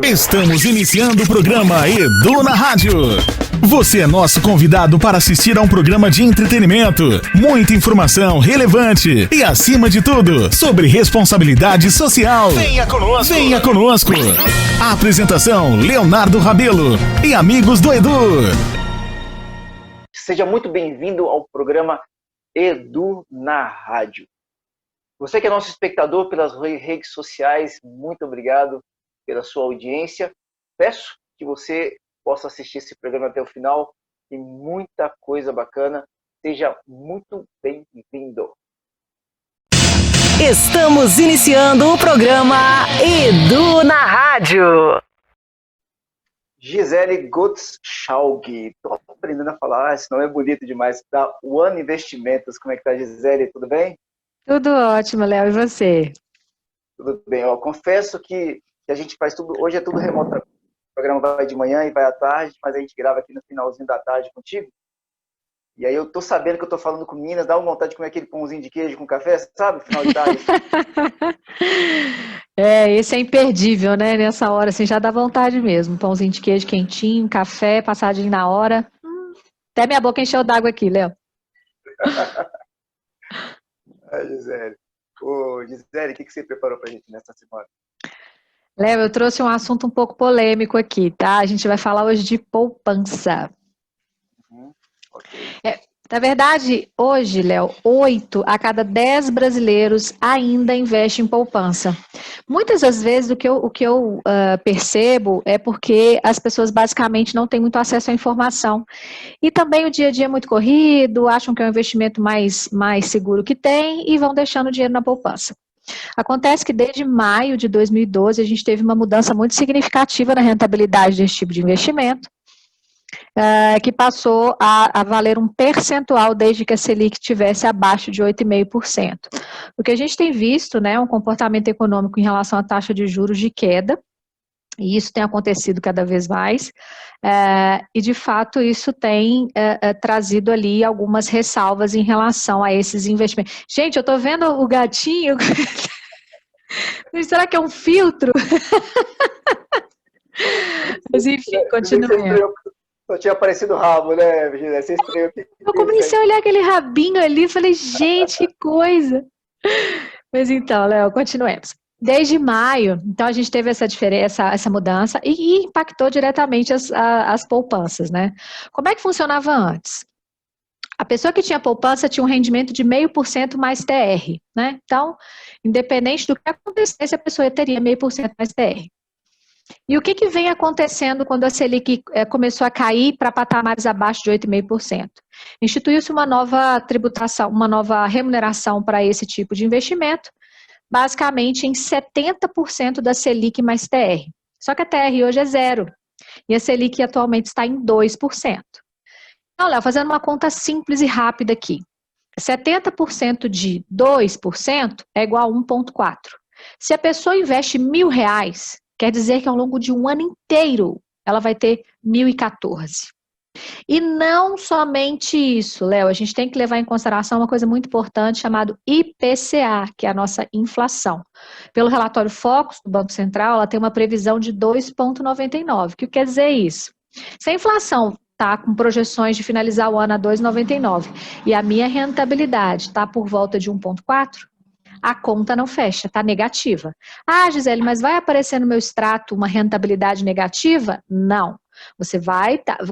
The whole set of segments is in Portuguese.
Estamos iniciando o programa Edu na Rádio. Você é nosso convidado para assistir a um programa de entretenimento, muita informação relevante e, acima de tudo, sobre responsabilidade social. Venha conosco! Venha conosco! A apresentação, Leonardo Rabelo e amigos do Edu. Seja muito bem-vindo ao programa Edu na Rádio. Você que é nosso espectador pelas redes sociais, muito obrigado pela sua audiência. Peço que você possa assistir esse programa até o final. Tem muita coisa bacana. Seja muito bem-vindo. Estamos iniciando o programa Edu na Rádio. Gisele Gottschalk. Estou aprendendo a falar, esse nome é bonito demais. Da One Investimentos. Como é que tá, Gisele? Tudo bem? Tudo ótimo, Léo. E você? Tudo bem. Confesso que a gente faz tudo, hoje é tudo remoto. O programa vai de manhã e vai à tarde, mas a gente grava aqui no finalzinho da tarde contigo. E aí eu tô sabendo que eu tô falando com meninas, dá uma vontade de comer aquele pãozinho de queijo com café, sabe? Final de tarde. Esse é imperdível, né? Nessa hora, assim, já dá vontade mesmo. Pãozinho de queijo quentinho, café, passadinho na hora. Até minha boca encheu d'água aqui, Léo. Gisele. Gisele, o que você preparou pra gente nessa semana? Léo, eu trouxe um assunto um pouco polêmico aqui, tá? A gente vai falar hoje de poupança. Okay. Na verdade, hoje, Léo, 8 a cada 10 brasileiros ainda investem em poupança. Muitas das vezes o que eu percebo é porque as pessoas basicamente não têm muito acesso à informação. E também o dia a dia é muito corrido, acham que é um investimento mais seguro que tem e vão deixando o dinheiro na poupança. Acontece que desde maio de 2012 a gente teve uma mudança muito significativa na rentabilidade desse tipo de investimento, que passou a valer um percentual desde que a Selic estivesse abaixo de 8,5%. O que a gente tem visto, né, é um comportamento econômico em relação à taxa de juros de queda, e isso tem acontecido cada vez mais, e de fato isso tem trazido ali algumas ressalvas em relação a esses investimentos. Gente, eu estou vendo o gatinho, será que é um filtro? Mas enfim, continuando. Só tinha aparecido o rabo, né, Virginia? Você estreou aqui. Eu comecei a olhar aquele rabinho ali e falei, gente, que coisa. Mas então, Léo, continuemos. Desde maio, então a gente teve essa diferença, essa mudança e impactou diretamente as poupanças, né? Como é que funcionava antes? A pessoa que tinha poupança tinha um rendimento de 0,5% mais TR, né? Então, independente do que acontecesse, a pessoa teria 0,5% mais TR. E o que vem acontecendo quando a Selic começou a cair para patamares abaixo de 8,5%? Instituiu-se uma nova tributação, uma nova remuneração para esse tipo de investimento, basicamente em 70% da Selic mais TR. Só que a TR hoje é 0, e a Selic atualmente está em 2%. Então, Léo, fazendo uma conta simples e rápida aqui, 70% de 2% é igual a 1,4. Se a pessoa investe R$1.000, quer dizer que ao longo de um ano inteiro ela vai ter 1.014. E não somente isso, Léo, a gente tem que levar em consideração uma coisa muito importante chamada IPCA, que é a nossa inflação. Pelo relatório Focus do Banco Central, ela tem uma previsão de 2,99. O que quer dizer isso? Se a inflação está com projeções de finalizar o ano a 2,99 e a minha rentabilidade está por volta de 1,4, a conta não fecha, está negativa. Ah, Gisele, mas vai aparecer no meu extrato uma rentabilidade negativa? Não. Você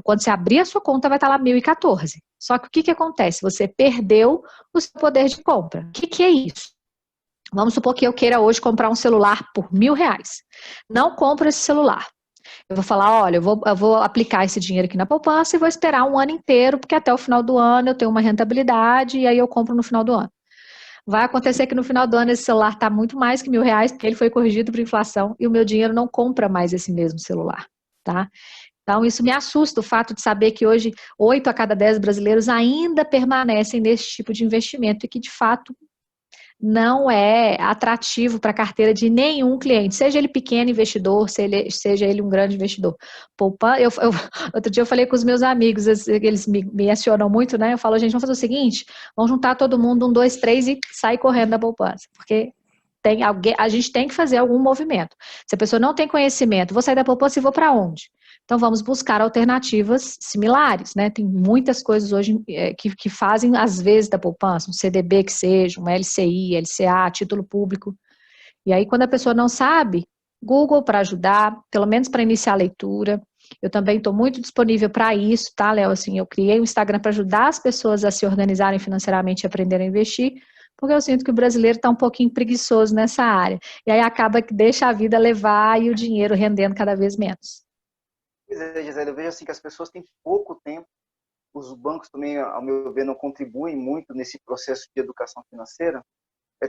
quando você abrir a sua conta, vai estar lá 1.014. Só que o que acontece? Você perdeu o seu poder de compra. O que é isso? Vamos supor que eu queira hoje comprar um celular por R$1.000. Não compro esse celular. Eu vou falar, olha, eu vou aplicar esse dinheiro aqui na poupança e vou esperar um ano inteiro, porque até o final do ano eu tenho uma rentabilidade e aí eu compro no final do ano. Vai acontecer que no final do ano esse celular está muito mais que R$1.000, porque ele foi corrigido por inflação e o meu dinheiro não compra mais esse mesmo celular, tá? Então isso me assusta, o fato de saber que hoje 8 a cada 10 brasileiros ainda permanecem nesse tipo de investimento e que de fato não é atrativo para a carteira de nenhum cliente, seja ele pequeno investidor, seja ele um grande investidor. Outro dia eu falei com os meus amigos, eles me acionam muito, né? Eu falo, gente, vamos fazer o seguinte, vamos juntar todo mundo, 1, 2, 3 e sair correndo da poupança, porque a gente tem que fazer algum movimento. Se a pessoa não tem conhecimento, vou sair da poupança e vou para onde? Então, vamos buscar alternativas similares, né? Tem muitas coisas hoje que fazem, às vezes, da poupança, um CDB que seja, um LCI, LCA, título público. E aí, quando a pessoa não sabe, Google para ajudar, pelo menos para iniciar a leitura. Eu também estou muito disponível para isso, tá, Léo? Assim, eu criei um Instagram para ajudar as pessoas a se organizarem financeiramente e aprenderem a investir, porque eu sinto que o brasileiro está um pouquinho preguiçoso nessa área. E aí acaba que deixa a vida levar e o dinheiro rendendo cada vez menos. Pois é, Gisele, eu vejo assim que as pessoas têm pouco tempo, os bancos também, ao meu ver, não contribuem muito nesse processo de educação financeira.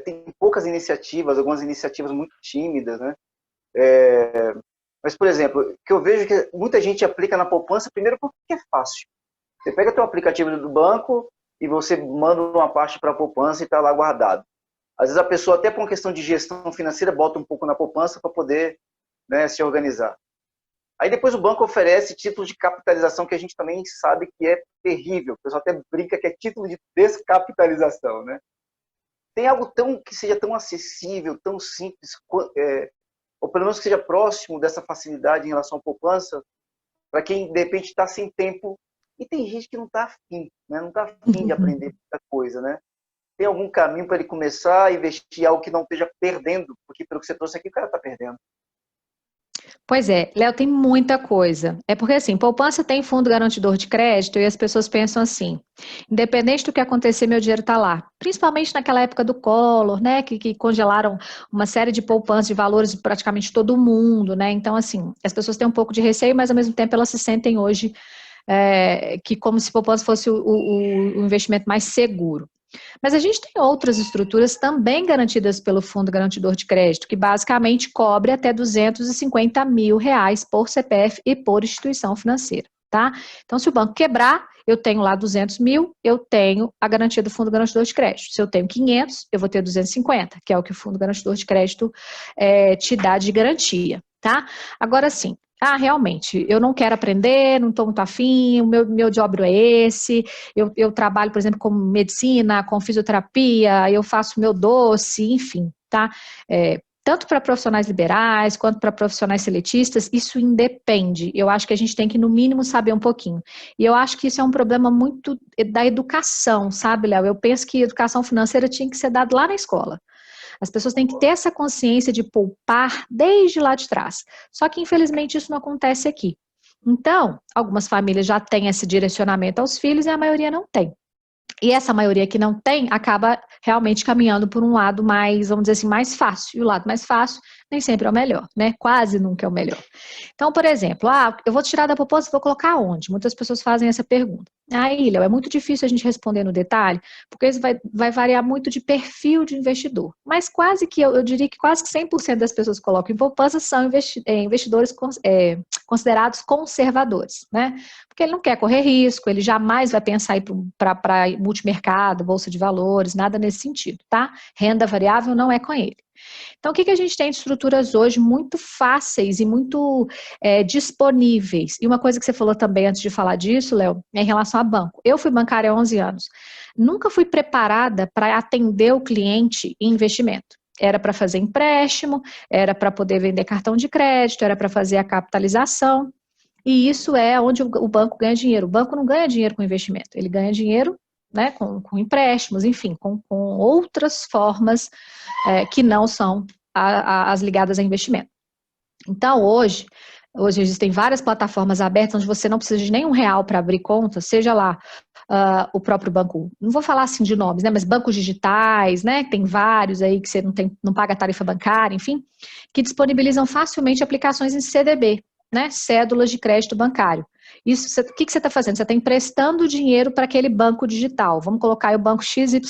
Tem poucas iniciativas, algumas iniciativas muito tímidas, né? Mas, por exemplo, o que eu vejo que muita gente aplica na poupança, primeiro porque é fácil. Você pega teu aplicativo do banco e você manda uma parte para a poupança e está lá guardado. Às vezes a pessoa, até por uma questão de gestão financeira, bota um pouco na poupança para poder, né, se organizar. Aí depois o banco oferece título de capitalização que a gente também sabe que é terrível. O pessoal até brinca que é título de descapitalização, né? Tem algo que seja tão acessível, tão simples, ou pelo menos que seja próximo dessa facilidade em relação à poupança, para quem, de repente, está sem tempo. E tem gente que não está afim, né? Não está afim de aprender muita coisa, né? Tem algum caminho para ele começar a investir algo que não esteja perdendo? Porque, pelo que você trouxe aqui, o cara está perdendo. Pois é, Léo, tem muita coisa. É porque, assim, poupança tem fundo garantidor de crédito e as pessoas pensam assim, independente do que acontecer, meu dinheiro está lá. Principalmente naquela época do Collor, né, que congelaram uma série de poupanças de valores de praticamente todo mundo, né, então, assim, as pessoas têm um pouco de receio, mas, ao mesmo tempo, elas se sentem hoje que como se poupança fosse o investimento mais seguro. Mas a gente tem outras estruturas também garantidas pelo Fundo Garantidor de Crédito, que basicamente cobre até R$250 mil por CPF e por instituição financeira, tá? Então, se o banco quebrar, eu tenho lá 200 mil, eu tenho a garantia do Fundo Garantidor de Crédito. Se eu tenho 500, eu vou ter 250, que é o que o Fundo Garantidor de Crédito te dá de garantia, tá? Agora sim, realmente, eu não quero aprender, não estou muito afim, o meu job é esse, eu trabalho, por exemplo, com medicina, com fisioterapia, eu faço meu doce, enfim, tá? Tanto para profissionais liberais, quanto para profissionais seletistas, isso independe. Eu acho que a gente tem que, no mínimo, saber um pouquinho. E eu acho que isso é um problema muito da educação, sabe, Léo? Eu penso que educação financeira tinha que ser dada lá na escola. As pessoas têm que ter essa consciência de poupar desde lá de trás. Só que, infelizmente, isso não acontece aqui. Então, algumas famílias já têm esse direcionamento aos filhos e a maioria não tem. E essa maioria que não tem, acaba realmente caminhando por um lado mais, vamos dizer assim, mais fácil. E o lado mais fácil nem sempre é o melhor, né? Quase nunca é o melhor. Então, por exemplo, eu vou tirar da poupança e vou colocar onde? Muitas pessoas fazem essa pergunta. Aí, Léo, é muito difícil a gente responder no detalhe, porque isso vai variar muito de perfil de investidor. Mas quase que, eu diria que quase que 100% das pessoas que colocam em poupança são investidores considerados conservadores, né? Porque ele não quer correr risco, ele jamais vai pensar em ir para multimercado, bolsa de valores, nada nesse sentido, tá? Renda variável não é com ele. Então, o que a gente tem de estruturas hoje muito fáceis e muito disponíveis? E uma coisa que você falou também antes de falar disso, Léo, é em relação a banco. Eu fui bancária há 11 anos. Nunca fui preparada para atender o cliente em investimento. Era para fazer empréstimo, era para poder vender cartão de crédito, era para fazer a capitalização. E isso é onde o banco ganha dinheiro. O banco não ganha dinheiro com investimento, ele ganha dinheiro, né, com empréstimos, enfim, com outras formas que não são as ligadas a investimento. Então, hoje existem várias plataformas abertas onde você não precisa de nenhum real para abrir conta, seja lá o próprio banco, não vou falar assim de nomes, né, mas bancos digitais, né, tem vários aí que você não paga tarifa bancária, enfim, que disponibilizam facilmente aplicações em CDB, né, cédulas de crédito bancário. Isso, o que você está fazendo? Você está emprestando dinheiro para aquele banco digital. Vamos colocar aí o banco XYZ,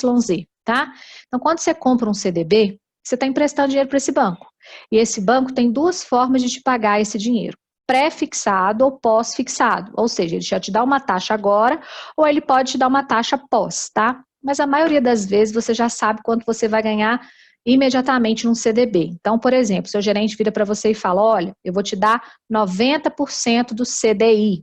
tá? Então, quando você compra um CDB, você está emprestando dinheiro para esse banco. E esse banco tem duas formas de te pagar esse dinheiro. Pré-fixado ou pós-fixado. Ou seja, ele já te dá uma taxa agora, ou ele pode te dar uma taxa pós, tá? Mas a maioria das vezes você já sabe quanto você vai ganhar imediatamente num CDB. Então, por exemplo, seu gerente vira para você e fala, olha, eu vou te dar 90% do CDI.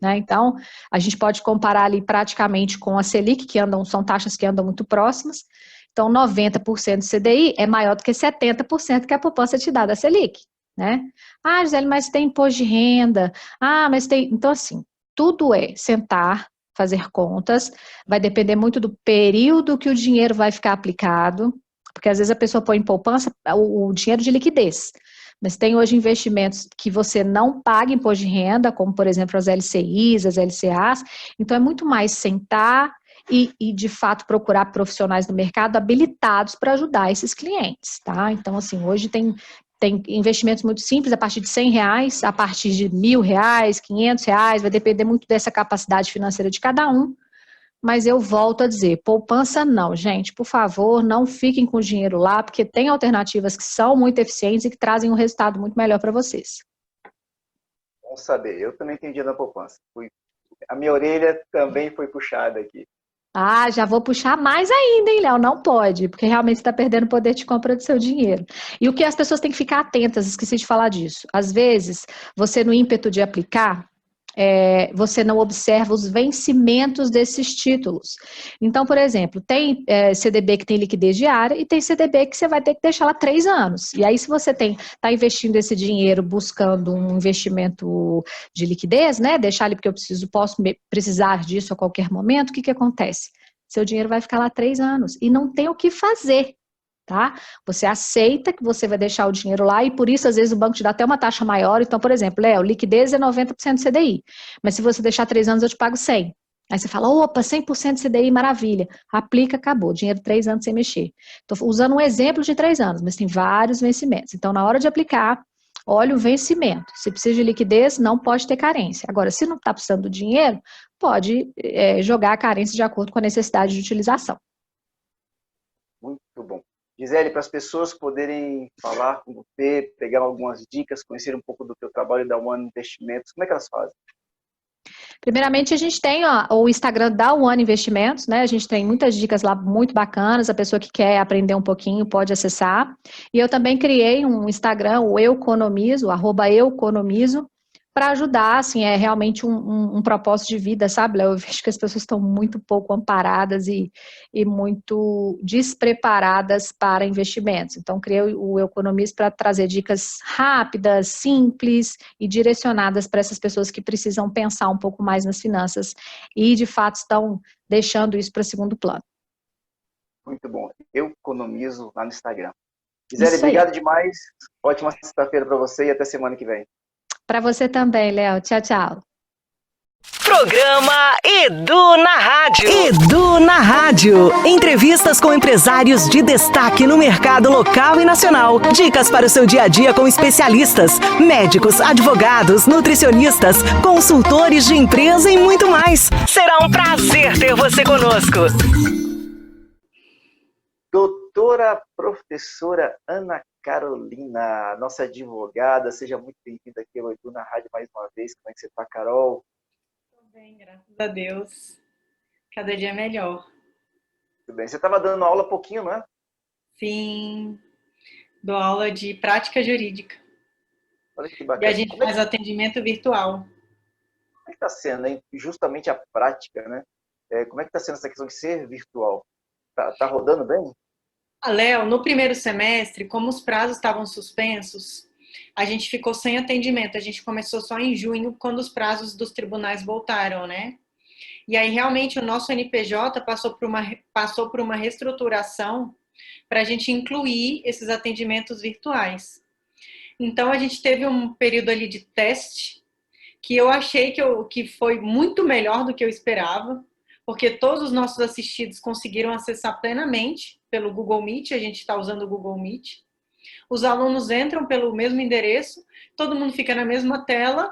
Né? Então, a gente pode comparar ali praticamente com a Selic, são taxas que andam muito próximas, Então, 90% do CDI é maior do que 70% que a poupança te dá da Selic, né? Ah, Gisele, mas tem imposto de renda. Ah, mas tem... Então, assim, tudo é sentar, fazer contas, vai depender muito do período que o dinheiro vai ficar aplicado, porque às vezes a pessoa põe em poupança o dinheiro de liquidez. Mas tem hoje investimentos que você não paga imposto de renda, como, por exemplo, as LCIs, as LCAs. Então, é muito mais sentar e de fato, procurar profissionais no mercado habilitados para ajudar esses clientes, tá? Então, assim, hoje tem investimentos muito simples, a partir de R$100, a partir de R$1.000, R$500, vai depender muito dessa capacidade financeira de cada um. Mas eu volto a dizer, poupança não, gente, por favor, não fiquem com o dinheiro lá, porque tem alternativas que são muito eficientes e que trazem um resultado muito melhor para vocês. Bom saber, eu também tenho dinheiro na poupança. A minha orelha também foi puxada aqui. Ah, já vou puxar mais ainda, hein, Léo? Não pode, porque realmente você está perdendo o poder de compra do seu dinheiro. E o que as pessoas têm que ficar atentas, esqueci de falar disso. Às vezes, você no ímpeto de aplicar, você não observa os vencimentos desses títulos. Então, por exemplo, tem CDB que tem liquidez diária e tem CDB que você vai ter que deixar lá 3 anos. E aí, se você está investindo esse dinheiro buscando um investimento de liquidez, né? Deixar ali porque posso precisar disso a qualquer momento, o que acontece? Seu dinheiro vai ficar lá 3 anos e não tem o que fazer. Tá? Você aceita que você vai deixar o dinheiro lá e por isso, às vezes, o banco te dá até uma taxa maior. Então, por exemplo, Léo, liquidez é 90% CDI, mas se você deixar 3 anos, eu te pago 100. Aí você fala, opa, 100% CDI, maravilha. Aplica, acabou, dinheiro 3 anos sem mexer. Estou usando um exemplo de 3 anos, mas tem vários vencimentos. Então, na hora de aplicar, olha o vencimento. Se precisa de liquidez, não pode ter carência. Agora, se não está precisando do dinheiro, pode jogar a carência de acordo com a necessidade de utilização. Muito bom. Gisele, para as pessoas poderem falar com você, pegar algumas dicas, conhecer um pouco do teu trabalho da One Investimentos, como é que elas fazem? Primeiramente, a gente tem o Instagram da One Investimentos, né? A gente tem muitas dicas lá muito bacanas. A pessoa que quer aprender um pouquinho pode acessar. E eu também criei um Instagram, o Euconomizo, @euconomizo, para ajudar, assim, é realmente um propósito de vida, sabe, Léo? Eu vejo que as pessoas estão muito pouco amparadas e muito despreparadas para investimentos. Então, criei o Euconomizo para trazer dicas rápidas, simples e direcionadas para essas pessoas que precisam pensar um pouco mais nas finanças e, de fato, estão deixando isso para segundo plano. Muito bom. Eu economizo lá no Instagram. Gisele, obrigado demais. Ótima sexta-feira para você e até semana que vem. Para você também, Léo. Tchau, tchau. Programa Edu na Rádio. Edu na Rádio. Entrevistas com empresários de destaque no mercado local e nacional. Dicas para o seu dia a dia com especialistas, médicos, advogados, nutricionistas, consultores de empresa e muito mais. Será um prazer ter você conosco. Doutora professora Ana Carolina, nossa advogada, seja muito bem-vinda aqui ao Edu na Rádio mais uma vez. Como é que você está, Carol? Tudo bem, graças a Deus. Cada dia melhor. Tudo bem. Você estava dando aula há pouquinho, não é? Sim, dou aula de prática jurídica. Olha que bacana. E a gente faz atendimento virtual. Como é que está sendo, hein? Justamente a prática, né? Como é que está sendo essa questão de ser virtual? Tá rodando bem? Léo, no primeiro semestre, como os prazos estavam suspensos, a gente ficou sem atendimento. A gente começou só em junho, quando os prazos dos tribunais voltaram, né? E aí, realmente, o nosso NPJ passou por uma reestruturação para a gente incluir esses atendimentos virtuais. Então, a gente teve um período ali de teste, que eu achei que foi muito melhor do que eu esperava, porque todos os nossos assistidos conseguiram acessar plenamente pelo Google Meet, a gente está usando o Google Meet. Os alunos entram pelo mesmo endereço, todo mundo fica na mesma tela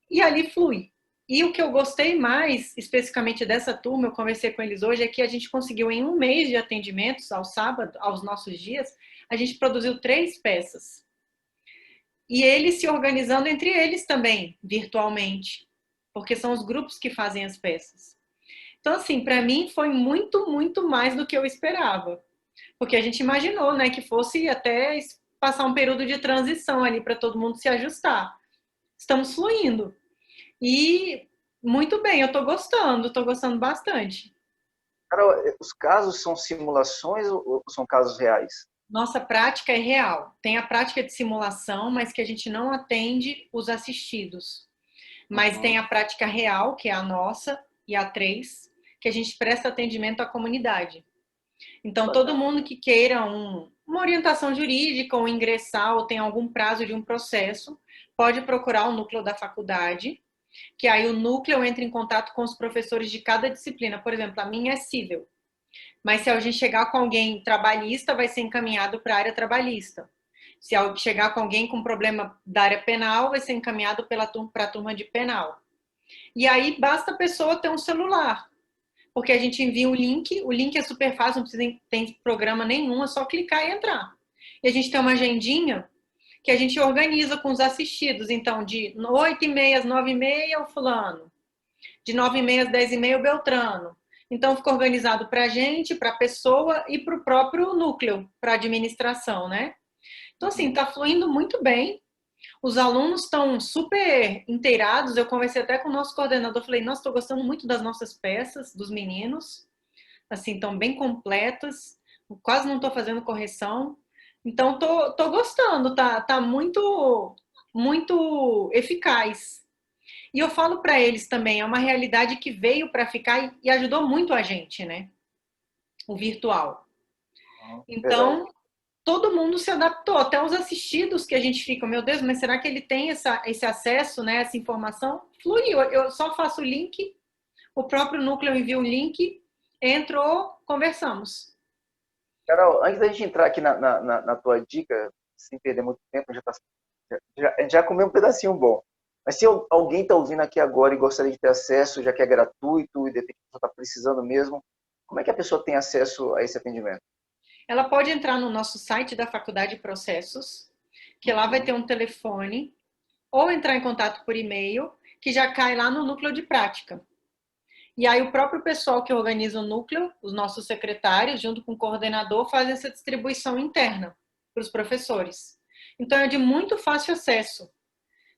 e ali flui. E o que eu gostei mais, especificamente dessa turma, eu conversei com eles hoje, é que a gente conseguiu, em um mês de atendimentos, ao sábado, aos nossos dias, a gente produziu 3 peças. E eles se organizando entre eles também, virtualmente, porque são os grupos que fazem as peças. Então, assim, para mim foi muito, muito mais do que eu esperava. Porque a gente imaginou, né, que fosse até passar um período de transição ali para todo mundo se ajustar. Estamos fluindo. E muito bem, eu estou gostando bastante. Carol, os casos são simulações ou são casos reais? Nossa prática é real. Tem a prática de simulação, mas que a gente não atende os assistidos. Mas tem a prática real, que é a nossa, e a 3, que a gente presta atendimento à comunidade. Então, todo mundo que queira uma orientação jurídica, ou ingressar, ou tem algum prazo de um processo, pode procurar o núcleo da faculdade, que aí o núcleo entra em contato com os professores de cada disciplina. Por exemplo, a minha é civil. Mas se a gente chegar com alguém trabalhista, vai ser encaminhado para a área trabalhista. Se chegar com alguém com problema da área penal, vai ser encaminhado para a turma de penal. E aí basta a pessoa ter um celular, porque a gente envia o link é super fácil, não precisa ter programa nenhum, é só clicar e entrar. E a gente tem uma agendinha que a gente organiza com os assistidos. Então, de 8h30 às 9h30, o fulano. De 9h30 às 10h30, o Beltrano. Então, fica organizado para a gente, para a pessoa e para o próprio núcleo, para a administração, né? Então, assim, está fluindo muito bem. Os alunos estão super inteirados. Eu conversei até com o nosso coordenador. Falei, nossa, estou gostando muito das nossas peças, dos meninos. Assim, estão bem completas. Quase não estou fazendo correção. Então, tô gostando. Tá muito, muito eficaz. E eu falo para eles também, é uma realidade que veio para ficar e ajudou muito a gente, né? O virtual. Então, todo mundo se adaptou, até os assistidos que a gente fica, meu Deus, mas será que ele tem esse acesso, né, essa informação? Fluiu, eu só faço o link, o próprio núcleo envia o link, entrou, conversamos. Carol, antes da gente entrar aqui na tua dica, sem perder muito tempo, a gente já comeu um pedacinho bom. Mas se alguém está ouvindo aqui agora e gostaria de ter acesso, já que é gratuito e de repente está precisando mesmo, como é que a pessoa tem acesso a esse atendimento? Ela pode entrar no nosso site da Faculdade de Processos, que lá vai ter um telefone, ou entrar em contato por e-mail, que já cai lá no núcleo de prática. E aí o próprio pessoal que organiza o núcleo, os nossos secretários, junto com o coordenador, fazem essa distribuição interna para os professores. Então é de muito fácil acesso.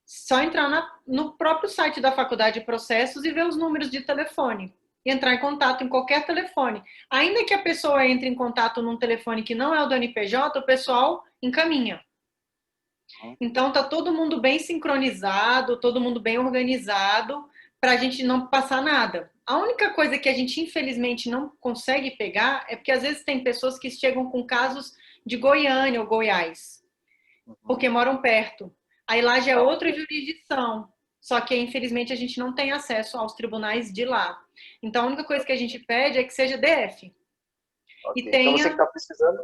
Só entrar no próprio site da Faculdade de Processos e ver os números de telefone. E entrar em contato em qualquer telefone. Ainda que a pessoa entre em contato num telefone que não é o do NPJ, o pessoal encaminha. Então tá todo mundo bem sincronizado, todo mundo bem organizado, para a gente não passar nada. A única coisa que a gente infelizmente não consegue pegar é porque às vezes tem pessoas que chegam com casos de Goiânia ou Goiás, porque moram perto. Aí lá já é outra jurisdição, só que infelizmente a gente não tem acesso aos tribunais de lá. Então a única coisa que a gente pede é que seja DF. Okay. Então você que está precisando...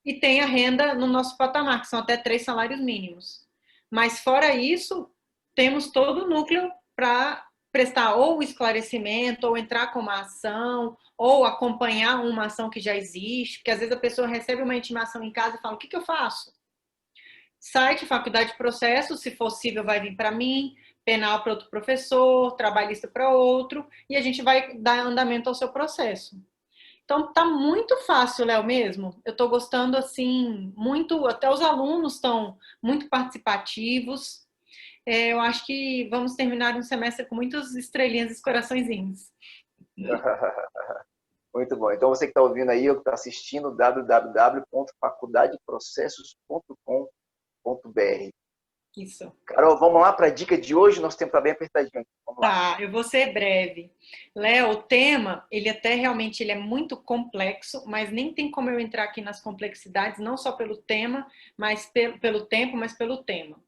E tenha renda no nosso patamar, que são até 3 salários mínimos. Mas fora isso, temos todo o núcleo para prestar ou esclarecimento, ou entrar com uma ação, ou acompanhar uma ação que já existe, porque às vezes a pessoa recebe uma intimação em casa e fala, o que eu faço? Site, Faculdade de Processos, se possível vai vir para mim, penal para outro professor, trabalhista para outro, e a gente vai dar andamento ao seu processo. Então, tá muito fácil, Léo, mesmo. Eu estou gostando, assim, muito, até os alunos estão muito participativos. Eu acho que vamos terminar um semestre com muitas estrelinhas e coraçõezinhos. Muito bom. Então, você que está ouvindo aí, ou que está assistindo, www.faculdadeprocessos.com.br. Isso. Carol, vamos lá para a dica de hoje. Nosso tempo está bem apertadinho. Vamos lá. Tá, eu vou ser breve. Léo, o tema, ele até realmente ele é muito complexo, mas nem tem como eu entrar aqui nas complexidades, não só pelo tema, mas pelo tempo, mas pelo tema.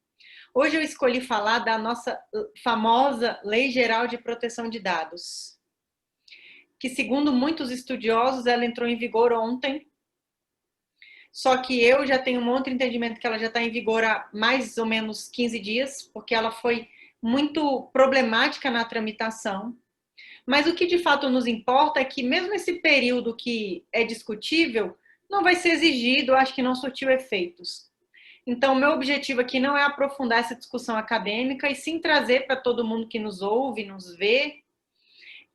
Hoje eu escolhi falar da nossa famosa Lei Geral de Proteção de Dados, que segundo muitos estudiosos, ela entrou em vigor ontem, só que eu já tenho um outro entendimento que ela já está em vigor há mais ou menos 15 dias, porque ela foi muito problemática na tramitação. Mas o que de fato nos importa é que mesmo esse período que é discutível, não vai ser exigido, acho que não surtiu efeitos. Então, meu objetivo aqui não é aprofundar essa discussão acadêmica, e sim trazer para todo mundo que nos ouve, nos vê,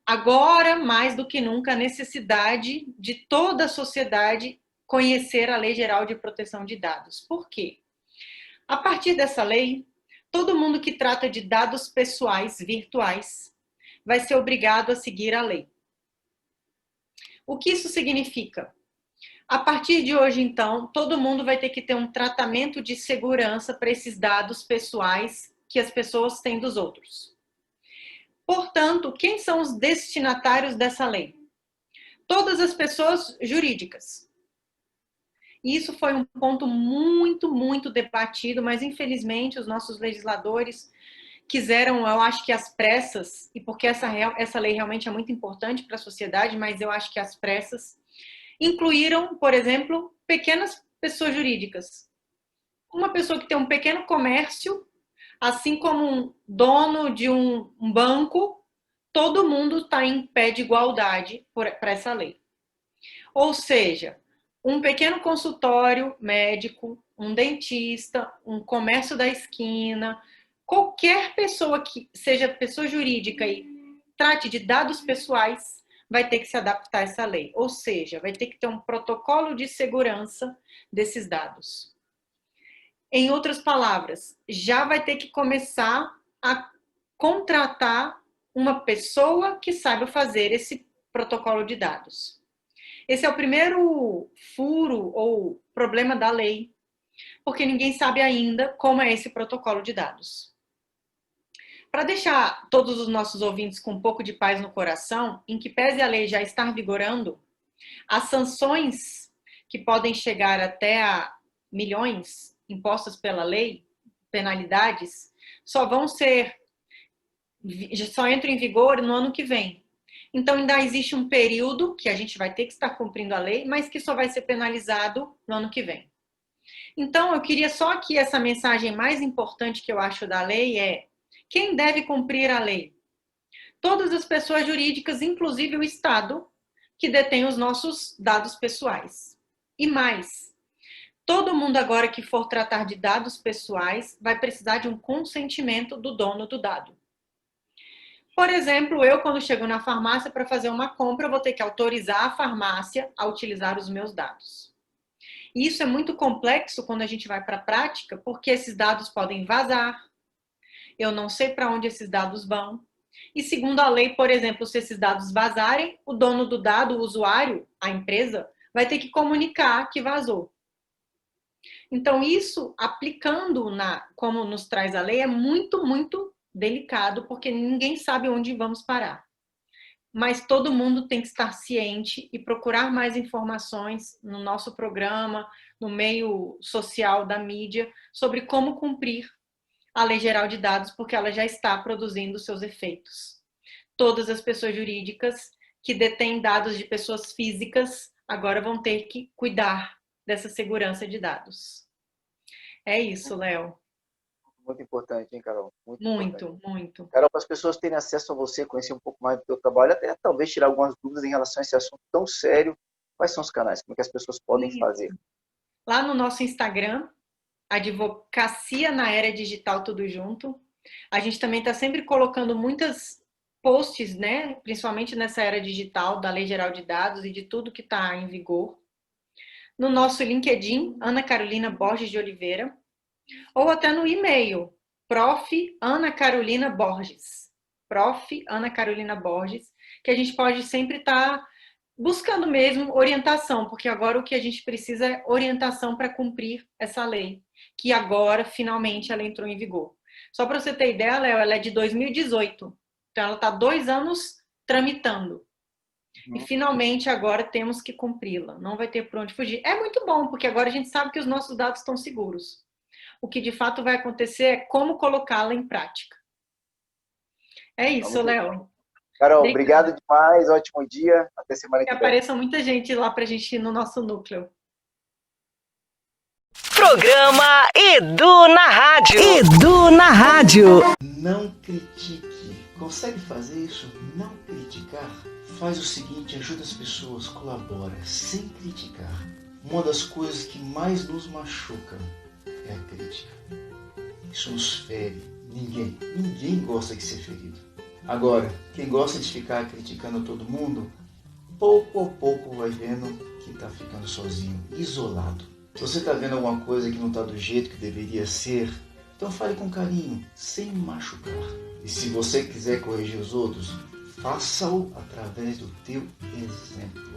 agora mais do que nunca, a necessidade de toda a sociedade conhecer a Lei Geral de Proteção de Dados. Por quê? A partir dessa lei, todo mundo que trata de dados pessoais virtuais vai ser obrigado a seguir a lei. O que isso significa? A partir de hoje, então, todo mundo vai ter que ter um tratamento de segurança para esses dados pessoais que as pessoas têm dos outros. Portanto, quem são os destinatários dessa lei? Todas as pessoas jurídicas. E isso foi um ponto muito, muito debatido, mas infelizmente os nossos legisladores quiseram, eu acho que às pressas, e porque essa lei realmente é muito importante para a sociedade, mas eu acho que às pressas, incluíram, por exemplo, pequenas pessoas jurídicas. Uma pessoa que tem um pequeno comércio, assim como um dono de um banco, todo mundo está em pé de igualdade para essa lei. Ou seja, um pequeno consultório médico, um dentista, um comércio da esquina, qualquer pessoa que seja pessoa jurídica e trate de dados pessoais vai ter que se adaptar a essa lei. Ou seja, vai ter que ter um protocolo de segurança desses dados. Em outras palavras, já vai ter que começar a contratar uma pessoa que saiba fazer esse protocolo de dados. Esse é o primeiro furo ou problema da lei, porque ninguém sabe ainda como é esse protocolo de dados. Para deixar todos os nossos ouvintes com um pouco de paz no coração, em que pese a lei já estar vigorando, as sanções que podem chegar até a milhões impostas pela lei, penalidades, só entram em vigor no ano que vem. Então ainda existe um período que a gente vai ter que estar cumprindo a lei, mas que só vai ser penalizado no ano que vem. Então eu queria só que essa mensagem mais importante que eu acho da lei é: quem deve cumprir a lei? Todas as pessoas jurídicas, inclusive o Estado, que detém os nossos dados pessoais. E mais, todo mundo agora que for tratar de dados pessoais vai precisar de um consentimento do dono do dado. Por exemplo, eu quando chego na farmácia para fazer uma compra, eu vou ter que autorizar a farmácia a utilizar os meus dados. E isso é muito complexo quando a gente vai para a prática, porque esses dados podem vazar, eu não sei para onde esses dados vão. E segundo a lei, por exemplo, se esses dados vazarem, o dono do dado, o usuário, a empresa, vai ter que comunicar que vazou. Então isso, aplicando como nos traz a lei, é muito, muito delicado, porque ninguém sabe onde vamos parar. Mas todo mundo tem que estar ciente e procurar mais informações no nosso programa, no meio social da mídia, sobre como cumprir a Lei Geral de Dados, porque ela já está produzindo seus efeitos. Todas as pessoas jurídicas que detêm dados de pessoas físicas agora vão ter que cuidar dessa segurança de dados. É isso, Léo. Muito importante, hein, Carol? Muito, muito. Carol, para as pessoas terem acesso a você, conhecer um pouco mais do teu trabalho, até talvez tirar algumas dúvidas em relação a esse assunto tão sério, quais são os canais? Como é que as pessoas podem fazer? Lá no nosso Instagram, Advocacia na Era Digital, tudo junto. A gente também está sempre colocando muitas posts, né? Principalmente nessa era digital da Lei Geral de Dados e de tudo que está em vigor. No nosso LinkedIn, Ana Carolina Borges de Oliveira. Ou até no e-mail, Prof. Ana Carolina Borges. Prof. Ana Carolina Borges, que a gente pode sempre estar buscando mesmo orientação, porque agora o que a gente precisa é orientação para cumprir essa lei, que agora, finalmente, ela entrou em vigor. Só para você ter ideia, Léo, ela é de 2018. Então, ela está 2 anos tramitando. E, finalmente, agora temos que cumpri-la. Não vai ter por onde fugir. É muito bom, porque agora a gente sabe que os nossos dados estão seguros. O que, de fato, vai acontecer é como colocá-la em prática. É isso, Léo. Carol, obrigado demais. Ótimo dia. Até semana que vem. Apareça muita gente lá para a gente ir no nosso núcleo. Programa Edu na Rádio. Edu na Rádio. Não critique. Consegue fazer isso? Não criticar? Faz o seguinte, ajuda as pessoas, colabora, sem criticar. Uma das coisas que mais nos machuca é a crítica. Isso nos fere. Ninguém gosta de ser ferido. Agora, quem gosta de ficar criticando todo mundo, pouco a pouco vai vendo que está ficando sozinho, isolado. Se você está vendo alguma coisa que não está do jeito que deveria ser, então fale com carinho, sem machucar. E se você quiser corrigir os outros, faça-o através do teu exemplo.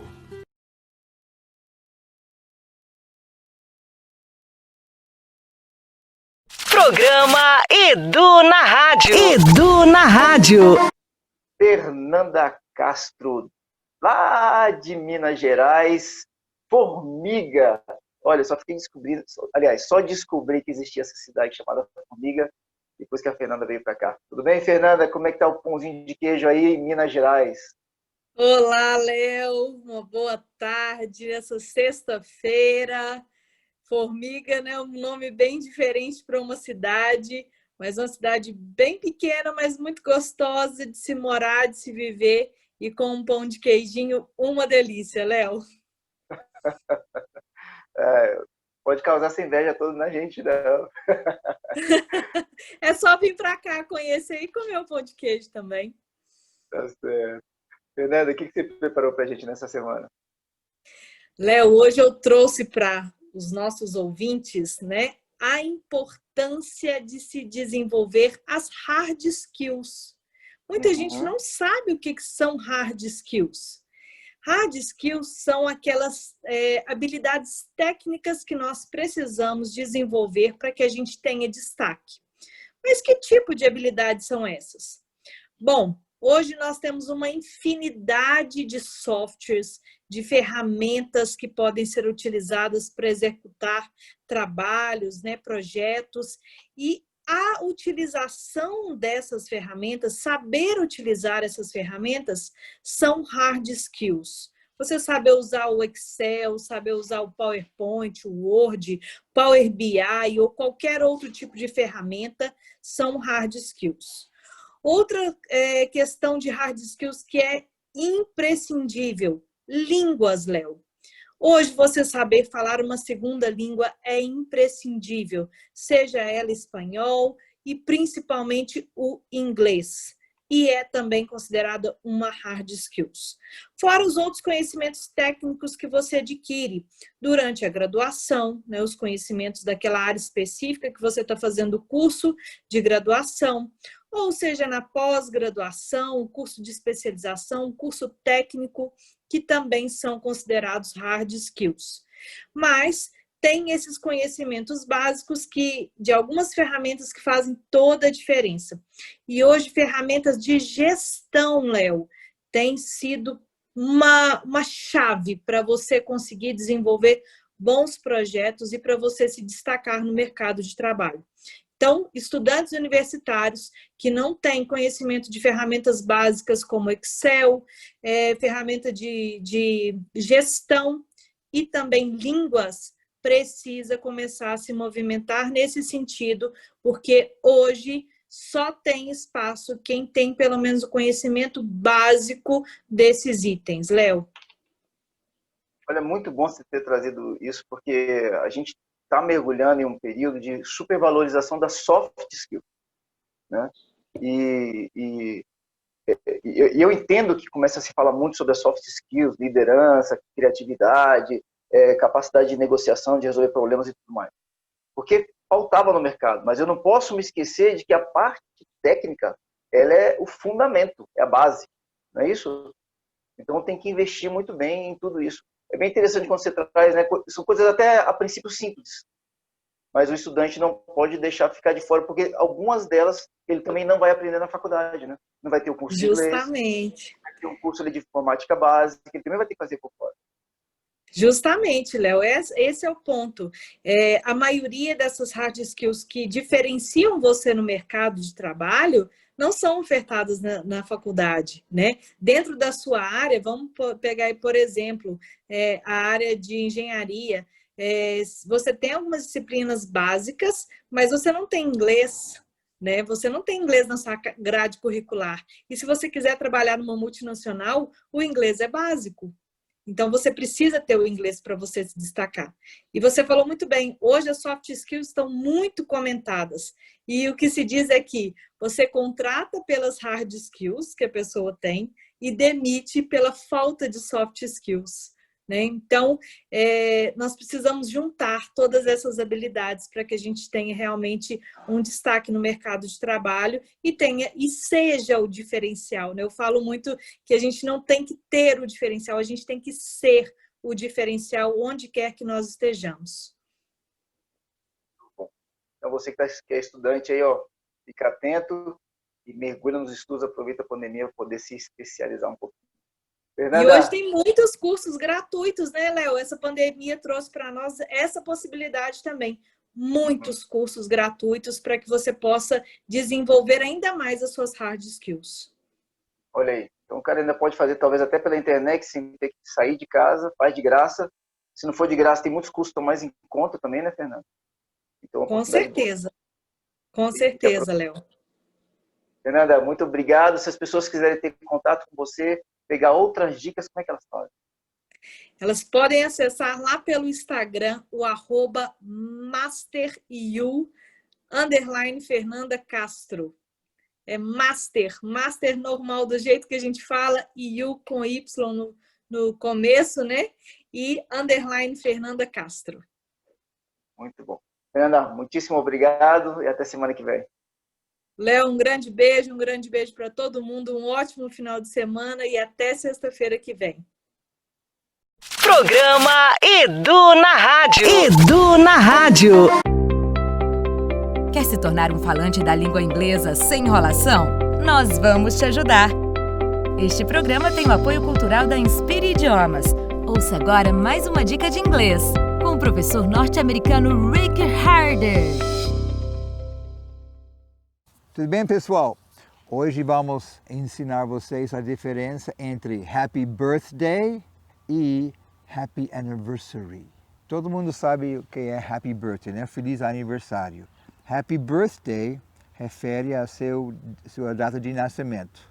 Programa Edu na Rádio. Edu na Rádio. Fernanda Castro, lá de Minas Gerais, Formiga. Olha, só fiquei descobrindo, aliás, só descobri que existia essa cidade chamada Formiga depois que a Fernanda veio para cá. Tudo bem, Fernanda? Como é que tá o pãozinho de queijo aí em Minas Gerais? Olá, Léo, uma boa tarde nessa sexta-feira. Formiga, né? Um nome bem diferente para uma cidade, mas uma cidade bem pequena, mas muito gostosa de se morar, de se viver, e com um pão de queijinho, uma delícia, Léo. Pode causar essa inveja toda na gente, não. É só vir para cá conhecer e comer o pão de queijo também. Tá certo. Fernanda, o que você preparou para a gente nessa semana? Léo, hoje eu trouxe para os nossos ouvintes, né, a importância de se desenvolver as hard skills. Muita gente não sabe o que são hard skills. Hard skills são aquelas habilidades técnicas que nós precisamos desenvolver para que a gente tenha destaque. Mas que tipo de habilidades são essas? Bom, hoje nós temos uma infinidade de softwares, de ferramentas que podem ser utilizadas para executar trabalhos, né, projetos, e a utilização dessas ferramentas, saber utilizar essas ferramentas, são hard skills. Você saber usar o Excel, saber usar o PowerPoint, o Word, Power BI ou qualquer outro tipo de ferramenta, são hard skills. Outra questão de hard skills que é imprescindível, línguas, Léo. Hoje, você saber falar uma segunda língua é imprescindível, seja ela espanhol e principalmente o inglês. E é também considerada uma hard skills. Fora os outros conhecimentos técnicos que você adquire durante a graduação, né, os conhecimentos daquela área específica que você está fazendo o curso de graduação, ou seja, na pós-graduação, curso de especialização, curso técnico, que também são considerados hard skills. Mas tem esses conhecimentos básicos de algumas ferramentas que fazem toda a diferença. E hoje, ferramentas de gestão, Léo, tem sido uma chave para você conseguir desenvolver bons projetos e para você se destacar no mercado de trabalho. Então, estudantes universitários que não têm conhecimento de ferramentas básicas como Excel, ferramenta de gestão e também línguas, precisa começar a se movimentar nesse sentido, porque hoje só tem espaço quem tem pelo menos o conhecimento básico desses itens. Léo? Olha, muito bom você ter trazido isso, porque a gente está mergulhando em um período de supervalorização das soft skills, né? E eu entendo que começa a se falar muito sobre as soft skills, liderança, criatividade, capacidade de negociação, de resolver problemas e tudo mais, porque faltava no mercado. Mas eu não posso me esquecer de que a parte técnica, ela é o fundamento, é a base, não é isso? Então tem que investir muito bem em tudo isso. É bem interessante quando você traz, né? São coisas até a princípio simples, mas o estudante não pode deixar ficar de fora, porque algumas delas ele também não vai aprender na faculdade, né? Não vai ter o curso de inglês, Justamente. vai ter um curso ali de informática básica, que ele também vai ter que fazer por fora. Justamente, Léo, esse é o ponto. A maioria dessas hard skills que diferenciam você no mercado de trabalho não são ofertadas na faculdade, né? Dentro da sua área, vamos pegar aí, por exemplo, a área de engenharia. Você tem algumas disciplinas básicas, mas você não tem inglês, né? Você não tem inglês na sua grade curricular. E se você quiser trabalhar numa multinacional, o inglês é básico. Então, você precisa ter o inglês para você se destacar. E você falou muito bem, hoje as soft skills estão muito comentadas. E o que se diz é que você contrata pelas hard skills que a pessoa tem e demite pela falta de soft skills, né? Então, nós precisamos juntar todas essas habilidades para que a gente tenha realmente um destaque no mercado de trabalho e seja o diferencial, né? Eu falo muito que a gente não tem que ter o diferencial, a gente tem que ser o diferencial onde quer que nós estejamos. Então, você que é estudante aí, ó, fica atento e mergulha nos estudos, aproveita a pandemia para poder se especializar um pouco. E hoje Fernanda, tem muitos cursos gratuitos, né, Léo? Essa pandemia trouxe para nós essa possibilidade também. Muitos cursos gratuitos para que você possa desenvolver ainda mais as suas hard skills. olha aí. Então, o cara ainda pode fazer, talvez até pela internet, sem ter que sair de casa, faz de graça. Se não for de graça, tem muitos cursos que estão mais em conta também, né, Fernanda? Então, uma Com oportunidade boa. certeza. Com certeza, Léo. Fernanda, muito obrigado. Se as pessoas quiserem ter contato com você, pegar outras dicas, como é que elas fazem? Elas podem acessar lá pelo Instagram o @masteryou_Fernanda Castro. É master normal, do jeito que a gente fala, e you com Y no começo, né? E _Fernanda Castro. Muito bom. Fernanda, muitíssimo obrigado e até semana que vem. Léo, um grande beijo para todo mundo, um ótimo final de semana e até sexta-feira que vem. Programa Edu na Rádio. Edu na Rádio. Quer se tornar um falante da língua inglesa sem enrolação? Nós vamos te ajudar. Este programa tem o apoio cultural da Inspire Idiomas. Ouça agora mais uma dica de inglês com o professor norte-americano Rick Harder. Tudo bem, pessoal? Hoje vamos ensinar vocês a diferença entre Happy Birthday e Happy Anniversary. Todo mundo sabe o que é Happy Birthday, né? Feliz aniversário. Happy Birthday refere a sua data de nascimento.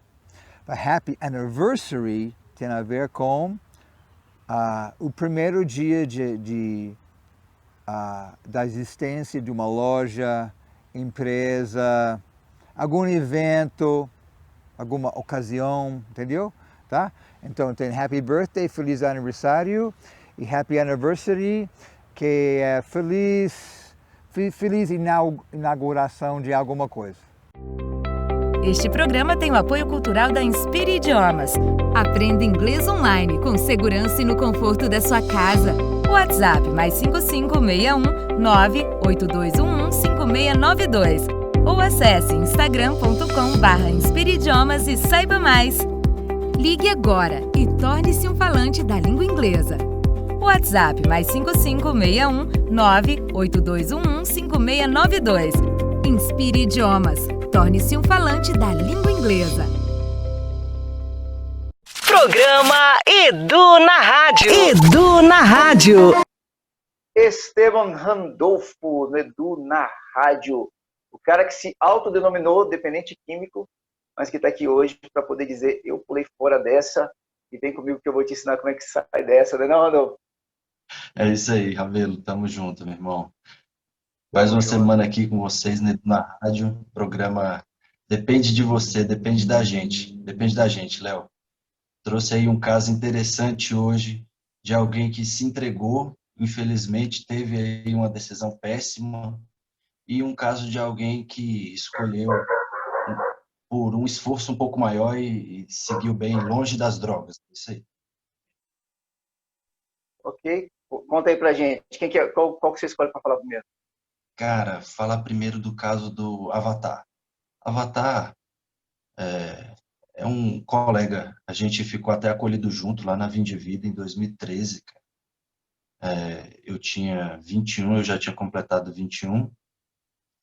But Happy Anniversary tem a ver com o primeiro dia da existência de uma loja, empresa, algum evento, alguma ocasião, entendeu? Tá? Então tem Happy Birthday, feliz aniversário, e Happy Anniversary, que é feliz inauguração de alguma coisa. Este programa tem o apoio cultural da Inspire Idiomas. Aprenda inglês online com segurança e no conforto da sua casa. WhatsApp +55 61 98211 5692 ou acesse instagram.com/inspireidiomas e saiba mais. Ligue agora e torne-se um falante da língua inglesa. WhatsApp +55 61 98211 5692. Inspire Idiomas. Torne-se um falante da língua inglesa. Programa Edu na Rádio. Edu na Rádio. Esteban Randolfo, no Edu na Rádio. O cara que se autodenominou dependente químico, mas que está aqui hoje para poder dizer: eu pulei fora dessa e vem comigo que eu vou te ensinar como é que sai dessa, né, não, Randolfo? É isso aí, Ravelo. Tamo junto, meu irmão. Mais uma semana aqui com vocês na rádio. Programa depende de você, depende da gente. Depende da gente, Léo. Trouxe aí um caso interessante hoje de alguém que se entregou, infelizmente teve aí uma decisão péssima, e um caso de alguém que escolheu por um esforço um pouco maior e seguiu bem longe das drogas. Isso aí. Ok? Conta aí pra gente. Qual que você escolhe para falar primeiro? Cara, falar primeiro do caso do Avatar. Avatar é um colega, a gente ficou até acolhido junto lá na Vinde Vida em 2013, cara. Eu tinha 21, eu já tinha completado 21.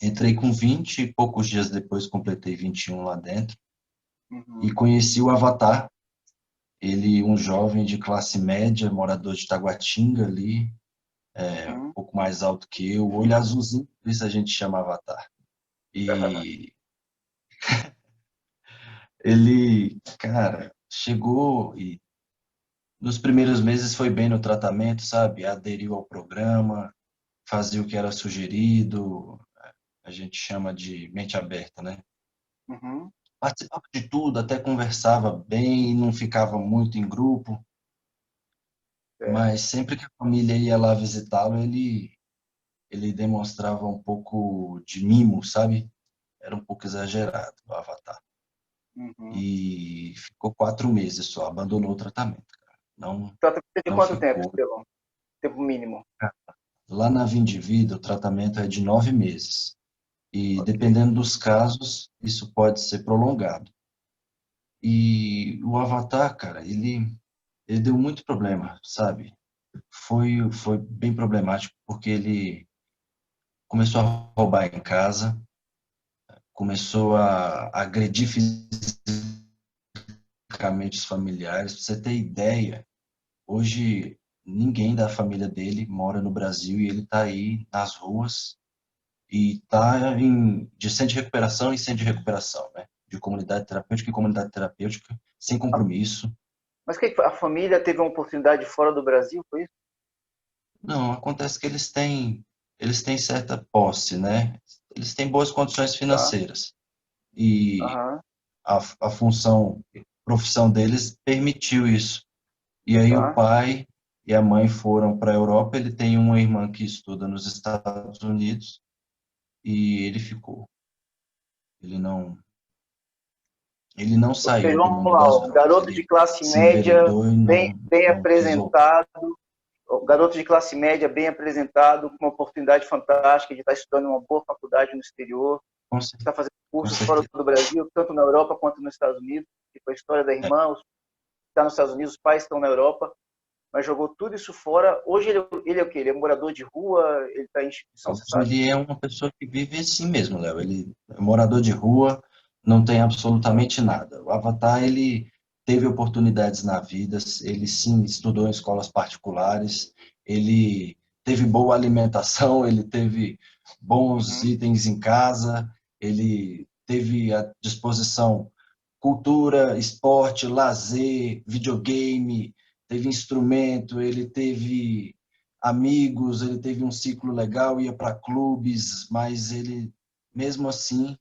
Entrei com 20 e poucos dias depois completei 21 lá dentro. E conheci o Avatar. Ele, um jovem de classe média, morador de Taguatinga ali, um pouco mais alto que eu, olho azulzinho, por isso a gente chama Avatar. E ele, cara, chegou e nos primeiros meses foi bem no tratamento, sabe? Aderiu ao programa, fazia o que era sugerido, a gente chama de mente aberta, né? Participava de tudo, até conversava bem, não ficava muito em grupo. Mas sempre que a família ia lá visitá-lo, ele demonstrava um pouco de mimo, sabe? Era um pouco exagerado o Avatar. E ficou 4 meses só, abandonou o tratamento. Cara. Não Tratamento de quanto ficou. tempo, Estevão? Tempo mínimo? Lá na Vindivida, o tratamento é de 9 meses. E dependendo dos casos, isso pode ser prolongado. E o Avatar, cara, ele deu muito problema, sabe? Foi bem problemático, porque ele começou a roubar em casa, começou a agredir fisicamente os familiares. Pra você ter ideia, hoje ninguém da família dele mora no Brasil e ele está aí nas ruas e está de centro de recuperação em centro de recuperação, né? De comunidade terapêutica em comunidade terapêutica, sem compromisso. Mas que a família teve uma oportunidade fora do Brasil, foi isso? Não, acontece que eles têm certa posse, né? Eles têm boas condições financeiras. E Aham, a profissão deles permitiu isso. E aí o tá. pai e a mãe foram para a Europa. Ele tem uma irmã que estuda nos Estados Unidos e ele ficou. Ele não Ou seja, saiu do vamos mundo lá, das um drogas. garoto de Ele classe se média, enveredou e bem não quis voltar. apresentado, o garoto de classe média bem apresentado, com uma oportunidade fantástica de estar estudando em uma boa faculdade no exterior, Com está fazendo cursos certeza. fora do Brasil, tanto na Europa quanto nos Estados Unidos, tipo a história da irmã, está nos Estados Unidos, os pais estão na Europa, mas jogou tudo isso fora. Hoje ele é o quê? Ele é morador de rua, ele está em instituição, você sabe? Ele é uma pessoa que vive assim mesmo, Léo. Ele é morador de rua, não tem absolutamente nada. O Avatar, ele teve oportunidades na vida, ele sim estudou em escolas particulares, ele teve boa alimentação, ele teve bons itens em casa, ele teve à disposição cultura, esporte, lazer, videogame, teve instrumento, ele teve amigos, ele teve um ciclo legal, ia para clubes, mas ele, mesmo assim,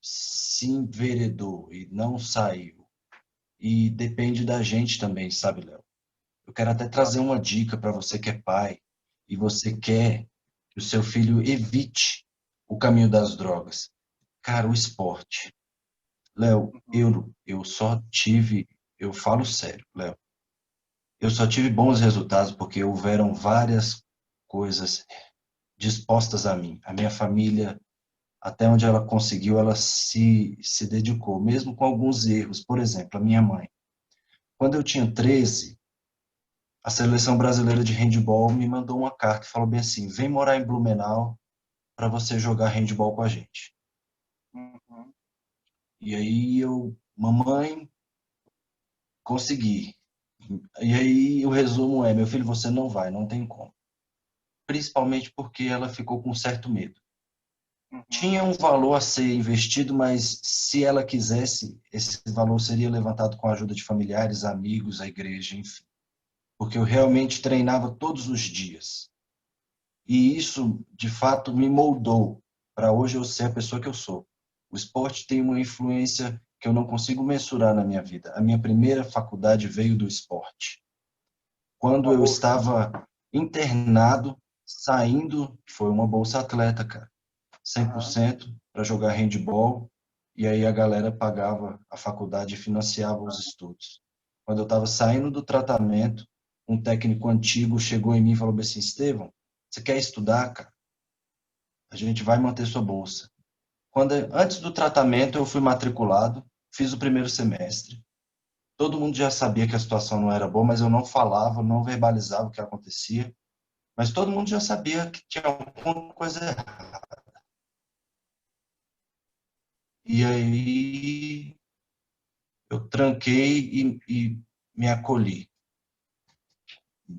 se enveredou e não saiu. E depende da gente também, sabe, Léo? Eu quero até trazer uma dica para você que é pai e você quer que o seu filho evite o caminho das drogas. Cara, o esporte. Léo, eu falo sério, Léo, eu só tive bons resultados porque houveram várias coisas dispostas a mim. A minha família, até onde ela conseguiu, ela se dedicou, mesmo com alguns erros. Por exemplo, a minha mãe. Quando eu tinha 13, a Seleção Brasileira de Handebol me mandou uma carta e falou bem assim, vem morar em Blumenau para você jogar handebol com a gente. E aí mamãe, consegui. E aí o resumo é, meu filho, você não vai, não tem como. Principalmente porque ela ficou com certo medo. Tinha um valor a ser investido, mas se ela quisesse, esse valor seria levantado com a ajuda de familiares, amigos, a igreja, enfim. Porque eu realmente treinava todos os dias. E isso, de fato, me moldou para hoje eu ser a pessoa que eu sou. O esporte tem uma influência que eu não consigo mensurar na minha vida. A minha primeira faculdade veio do esporte. Quando eu estava internado, saindo, foi uma bolsa atleta, cara. 100% para jogar handball, e aí a galera pagava a faculdade e financiava os estudos. Quando eu estava saindo do tratamento, um técnico antigo chegou em mim e falou assim, Estevão, você quer estudar, cara? A gente vai manter sua bolsa. Antes do tratamento, eu fui matriculado, fiz o primeiro semestre. Todo mundo já sabia que a situação não era boa, mas eu não falava, não verbalizava o que acontecia. Mas todo mundo já sabia que tinha alguma coisa errada. E aí eu tranquei e me acolhi.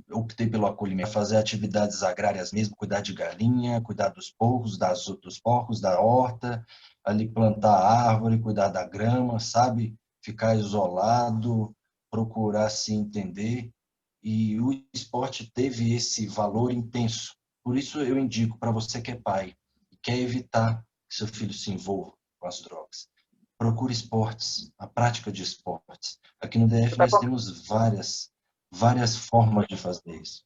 Eu optei pelo acolhimento, fazer atividades agrárias mesmo, cuidar de galinha, cuidar dos porcos, dos porcos, da horta, ali plantar árvore, cuidar da grama, sabe? Ficar isolado, procurar se entender. E o esporte teve esse valor intenso. Por isso eu indico para você que é pai e quer evitar que seu filho se envolva com as drogas. Procure esportes, a prática de esportes. Aqui no DF nós temos várias formas de fazer isso.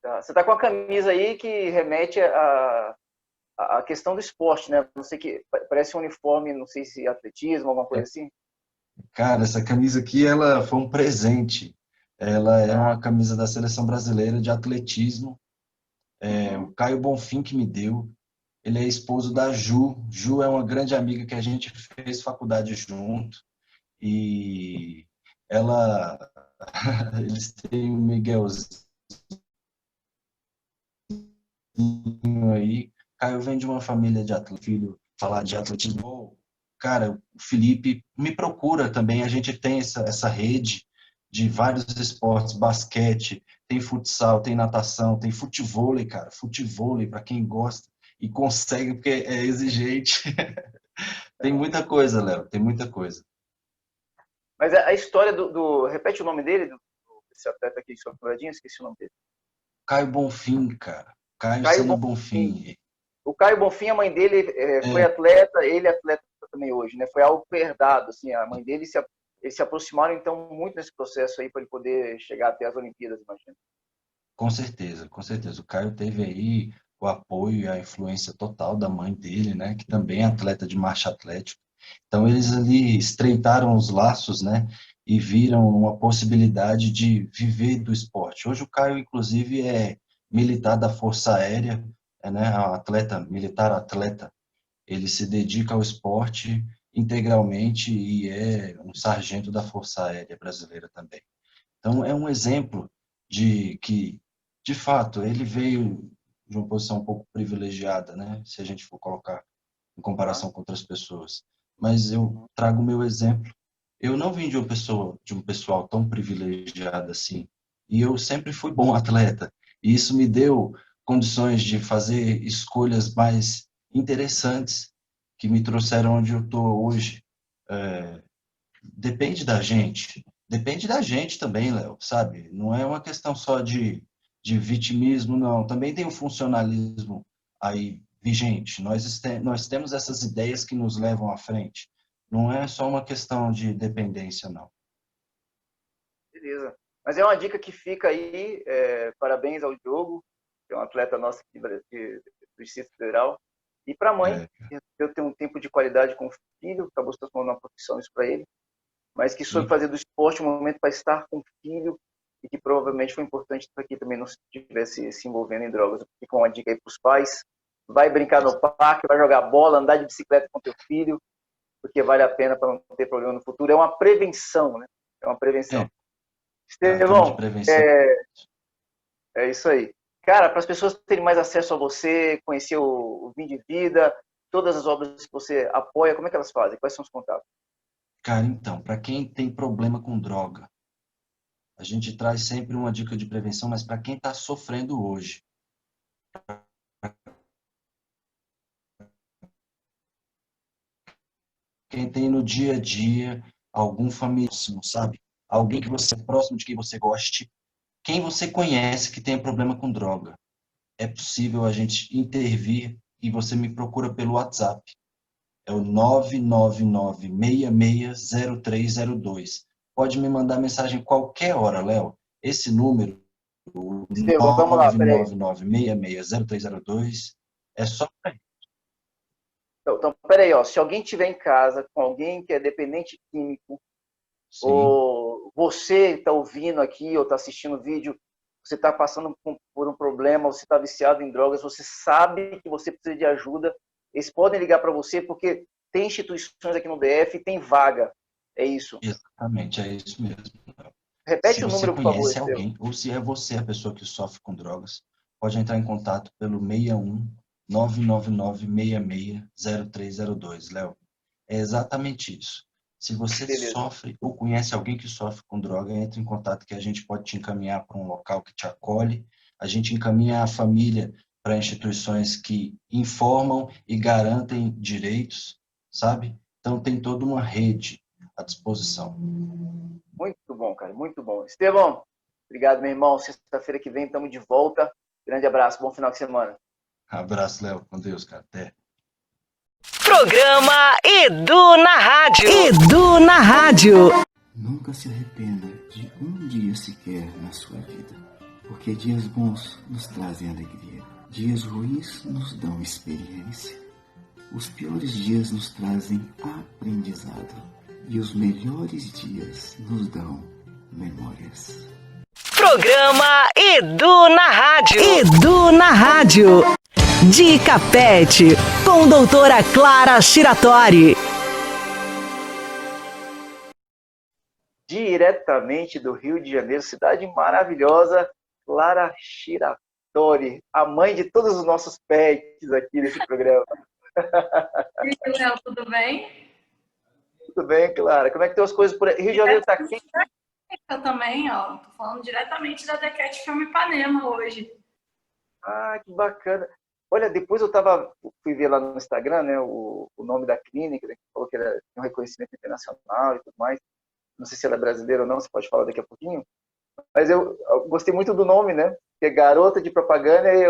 Você está com a camisa aí que remete à questão do esporte, né? Não sei que parece um uniforme, não sei se atletismo, alguma coisa assim. Cara, essa camisa aqui ela foi um presente. Ela é uma camisa da Seleção Brasileira de Atletismo O Caio Bonfim que me deu. Ele é esposo da Ju. Ju é uma grande amiga que a gente fez faculdade junto. E eles têm um Miguelzinho aí. Caio vem de uma família de atletas, filho, falar de atletismo. Cara, o Felipe me procura também. A gente tem essa rede de vários esportes, basquete, tem futsal, tem natação, tem futevôlei, cara. Futevôlei, para quem gosta e consegue, porque é exigente. Tem muita coisa, Léo, tem muita coisa. Mas a história repete o nome dele, desse atleta aqui de Sobradinho, esqueci o nome dele. Caio Bonfim, cara. Caio Bonfim. O Caio Bonfim, a mãe dele foi atleta, ele é atleta também hoje, né? Foi algo herdado, assim, a mãe dele eles se aproximaram, então, muito nesse processo aí para ele poder chegar até as Olimpíadas, imagino. Com certeza, com certeza. O Caio teve aí o apoio e a influência total da mãe dele, né? Que também é atleta de marcha atlética. Então, eles ali estreitaram os laços, né? E viram uma possibilidade de viver do esporte. Hoje o Caio, inclusive, é militar da Força Aérea, né? Militar atleta. Ele se dedica ao esporte integralmente e é um sargento da Força Aérea Brasileira também. Então, é um exemplo de que, de fato, ele veio de uma posição um pouco privilegiada, né? Se a gente for colocar em comparação com outras pessoas. Mas eu trago o meu exemplo. Eu não vim de um pessoal tão privilegiado assim. E eu sempre fui bom atleta. E isso me deu condições de fazer escolhas mais interessantes que me trouxeram onde eu estou hoje. Depende da gente. Depende da gente também, Léo, sabe? Não é uma questão só de vitimismo, não. Também tem o funcionalismo aí vigente. Nós temos essas ideias que nos levam à frente. Não é só uma questão de dependência, não. Beleza. Mas é uma dica que fica aí. Parabéns ao Diogo, que é um atleta nosso aqui do Distrito Federal. E para a mãe, eu tenho um tempo de qualidade com o filho, acabou se transformando uma profissão isso para ele, mas que soube fazer do esporte um momento para estar com o filho e que provavelmente foi importante para que também não estivesse se envolvendo em drogas. Fica uma dica aí para os pais. Vai brincar no parque, vai jogar bola, andar de bicicleta com teu filho, porque vale a pena para não ter problema no futuro. É uma prevenção, né? É uma prevenção. Estevão, é isso aí. Cara, para as pessoas terem mais acesso a você, conhecer o Vim de Vida, todas as obras que você apoia, como é que elas fazem? Quais são os contatos? Cara, então, para quem tem problema com droga, a gente traz sempre uma dica de prevenção, mas para quem está sofrendo hoje, quem tem no dia a dia algum familiar, sabe? Alguém que você é próximo de quem você goste, quem você conhece que tem problema com droga. É possível a gente intervir e você me procura pelo WhatsApp. É o 999-660302. Pode me mandar mensagem qualquer hora, Léo. Esse número, o 999-660302, é só para isso. Então, peraí, se alguém estiver em casa com alguém que é dependente químico, sim, ou você está ouvindo aqui ou está assistindo o vídeo, você está passando por um problema, você está viciado em drogas, você sabe que você precisa de ajuda, eles podem ligar para você porque tem instituições aqui no DF e tem vaga. É isso? Exatamente, é isso mesmo. Repete o número, por favor. Se você conhece alguém, ou se é você a pessoa que sofre com drogas, pode entrar em contato pelo 61-999-660302, Léo. É exatamente isso. Se você sofre ou conhece alguém que sofre com droga, entre em contato que a gente pode te encaminhar para um local que te acolhe, a gente encaminha a família para instituições que informam e garantem direitos, sabe? Então tem toda uma rede à disposição. Muito bom, cara, muito bom. Estevão, obrigado, meu irmão. Sexta-feira que vem estamos de volta. Grande abraço, bom final de semana. Abraço, Léo. Com Deus, cara. Até. Programa Edu na Rádio. Edu na Rádio. Nunca se arrependa de um dia sequer na sua vida, porque dias bons nos trazem alegria, dias ruins nos dão experiência, os piores dias nos trazem aprendizado e os melhores dias nos dão memórias. Programa Edu na Rádio. Edu na Rádio. Dica Pet, com doutora Clara Shiratori. Diretamente do Rio de Janeiro, cidade maravilhosa, Clara Shiratori, a mãe de todos os nossos pets aqui nesse programa. E aí, Léo, tudo bem? Tudo bem, Clara? Como é que estão as coisas por aí? Rio de Janeiro está aqui? Eu também, ó, tô falando diretamente da The Cat Film Ipanema hoje. Ah, que bacana. Olha, depois fui ver lá no Instagram, né, o nome da clínica, né, que falou que era um reconhecimento internacional e tudo mais. Não sei se ela é brasileira ou não, você pode falar daqui a pouquinho. Mas eu gostei muito do nome, né? Que é garota de propaganda e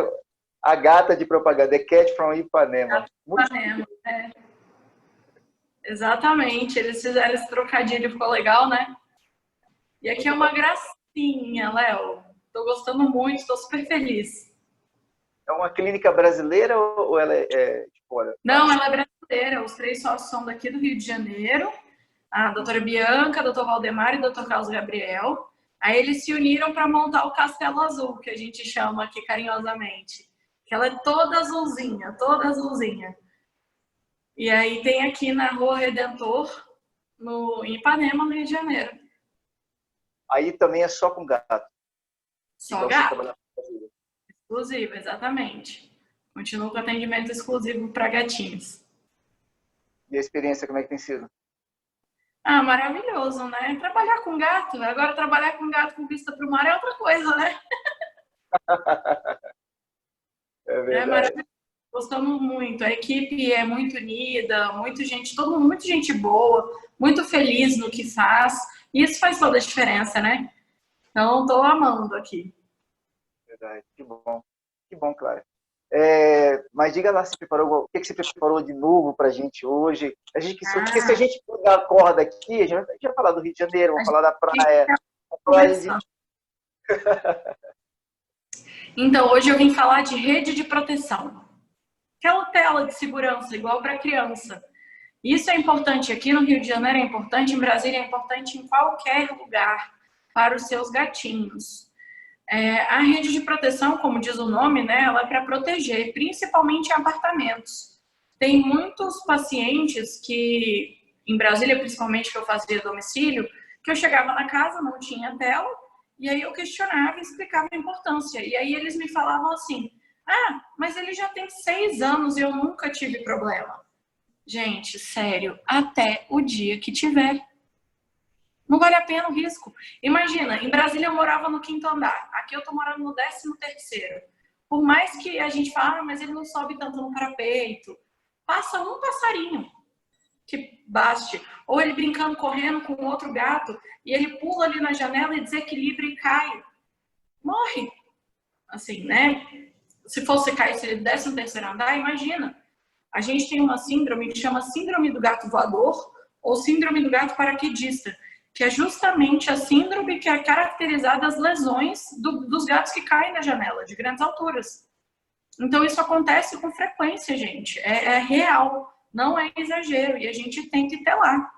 a gata de propaganda, The Cat from Ipanema. Ipanema, é. Exatamente, eles fizeram esse trocadilho, ficou legal, né? E aqui é uma gracinha, Léo. Tô gostando muito, tô super feliz. É uma clínica brasileira ou ela é de fora? Não, ela é brasileira. Os 3 sócios são daqui do Rio de Janeiro. A doutora Bianca, doutor Valdemar e doutor Carlos Gabriel. Aí eles se uniram para montar o Castelo Azul, que a gente chama aqui carinhosamente. Que ela é toda azulzinha, toda azulzinha. E aí tem aqui na Rua Redentor, em Ipanema, no Rio de Janeiro. Aí também é só com gato. Só gato. Exclusivo, exatamente. Continuo com atendimento exclusivo para gatinhos. E a experiência, como é que tem sido? Ah, maravilhoso, né? Trabalhar com gato. Agora, trabalhar com gato com vista para o mar é outra coisa, né? É verdade. É maravilhoso. Gostamos muito. A equipe é muito unida, muita gente, todo mundo, muita gente boa, muito feliz no que faz. E isso faz toda a diferença, né? Então, estou amando aqui. Verdade, que bom, Clara. Mas diga lá, o que você preparou de novo pra gente hoje? Porque se a gente pegar a corda aqui, a gente vai falar do Rio de Janeiro, vamos falar da praia. Então, hoje eu vim falar de rede de proteção. Aquela tela de segurança, igual para criança. Isso é importante aqui no Rio de Janeiro, é importante em Brasília, é importante em qualquer lugar para os seus gatinhos. A rede de proteção, como diz o nome, né, ela é para proteger, principalmente em apartamentos. Tem muitos pacientes que, em Brasília, principalmente, que eu fazia domicílio, que eu chegava na casa, não tinha tela, e aí eu questionava e explicava a importância. E aí eles me falavam assim, mas ele já tem 6 anos e eu nunca tive problema. Gente, sério, até o dia que tiver. Não vale a pena o risco. Imagina, em Brasília eu morava no 5º andar. Aqui eu tô morando no 13º. Por mais que a gente fale, mas ele não sobe tanto no parapeito. Passa um passarinho que baste. Ou ele brincando, correndo com outro gato, e ele pula ali na janela e desequilibra e cai. Morre. Assim, né? Se fosse cair, se ele desce no 3º andar, imagina. A gente tem uma síndrome que chama síndrome do gato voador ou síndrome do gato paraquedista, que é justamente a síndrome que é caracterizada das lesões dos gatos que caem na janela, de grandes alturas. Então, isso acontece com frequência, gente. É real, não é exagero, e a gente tem que ter lá.